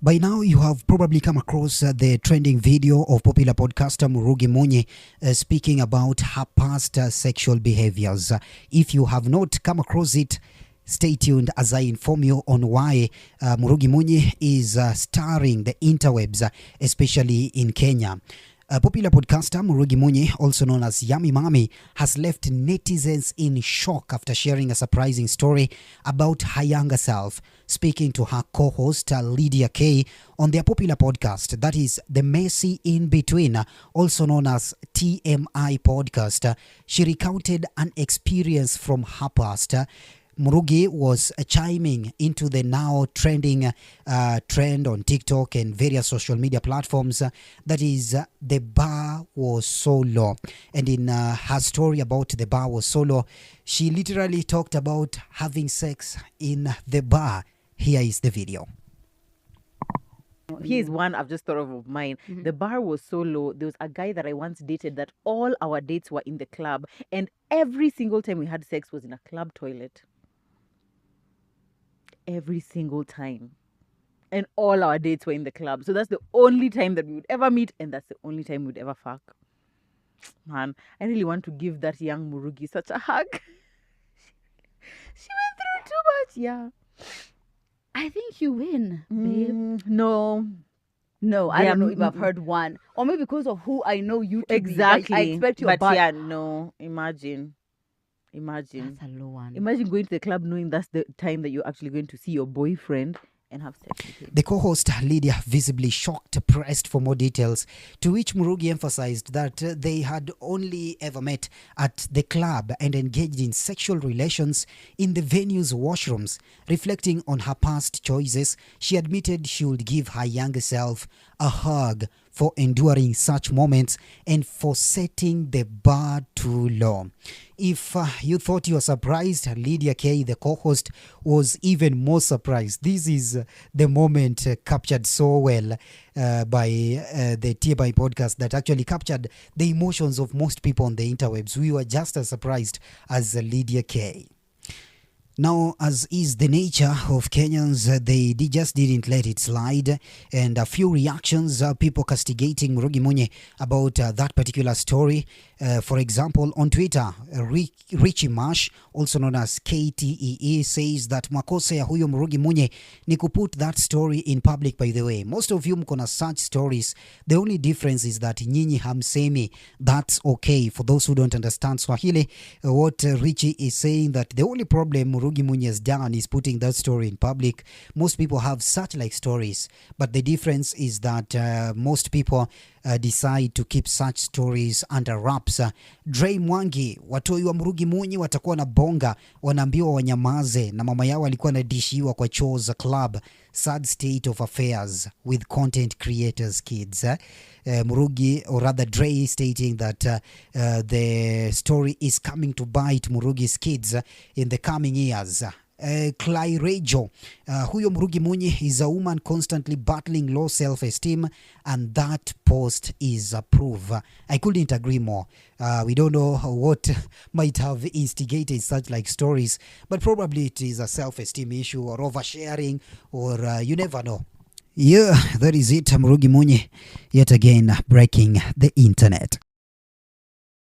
By now, you have probably come across the trending video of popular podcaster Murugi Munyi speaking about her past sexual behaviors. If you have not come across it, stay tuned as I inform you on why Murugi Munyi is starring the interwebs, especially in Kenya. Popular podcaster Murugi Munyi, also known as Yummy Mami, has left netizens in shock after sharing a surprising story about her younger self. Speaking to her co-host Lydia K on their popular podcast, that is The Messy In Between, also known as TMI podcast, she recounted an experience from her past. Murugi was chiming into the now trending trend on TikTok and various social media platforms. That is, the bar was so low. And in her story about the bar was so low, she literally talked about having sex in the bar. Here is the video. Here's one I've just thought of mine. Mm-hmm. The bar was so low. There was a guy that I once dated that all our dates were in the club. And every single time we had sex was in a club toilet. Every single time, and all our dates were in the club. So that's the only time that we would ever meet, and that's the only time we'd ever fuck. Man, I really want to give that young Murugi such a hug. She went through too much. Yeah, I think you win, babe. No, I don't know if I've heard one, or maybe because of who I know you to exactly. be. I expect your but yeah, no. Imagine. That's a low one. Imagine going to the club knowing that's the time that you're actually going to see your boyfriend and have sex with him. The co-host Lydia, visibly shocked, pressed for more details, to which Murugi emphasized that they had only ever met at the club and engaged in sexual relations in the venue's washrooms. Reflecting on her past choices, she admitted she would give her younger self a hug for enduring such moments and for setting the bar too low. If you thought you were surprised, Lydia K, the co-host, was even more surprised. This is the moment captured so well by the TMI podcast that actually captured the emotions of most people on the interwebs. We were just as surprised as Lydia K. Now, as is the nature of Kenyans, they just didn't let it slide, and a few reactions, people castigating Murugi Munyi about that particular story. For example, on Twitter, Richie Marsh, also known as KTEE, says that makosa ya huyo Murugi Munyi ni kuput that story in public. By the way, most of you mkona such stories. The only difference is that nyinyi hamsemi. That's okay. For those who don't understand Swahili, what Richie is saying, that the only problem Murugi Munyi has done is putting that story in public. Most people have such like stories, but the difference is that most people decide to keep such stories under wraps. Dre Mwangi, watoi wa Murugi Munyi watakuwa na bonga, wanaambiwa wanyamaze, na mama yao alikuwa anadishiwa kwa choo za club. Sad state of affairs with content creators kids. Murugi, or rather Dre, stating that the story is coming to bite Murugi's kids in the coming years. Clairejo, huyo Murugi Munyi is a woman constantly battling low self-esteem, and that post is a proof. I couldn't agree more. We don't know what might have instigated such like stories, but probably it is a self-esteem issue or oversharing, or you never know. Yeah, that is it. Murugi Munyi yet again breaking the internet.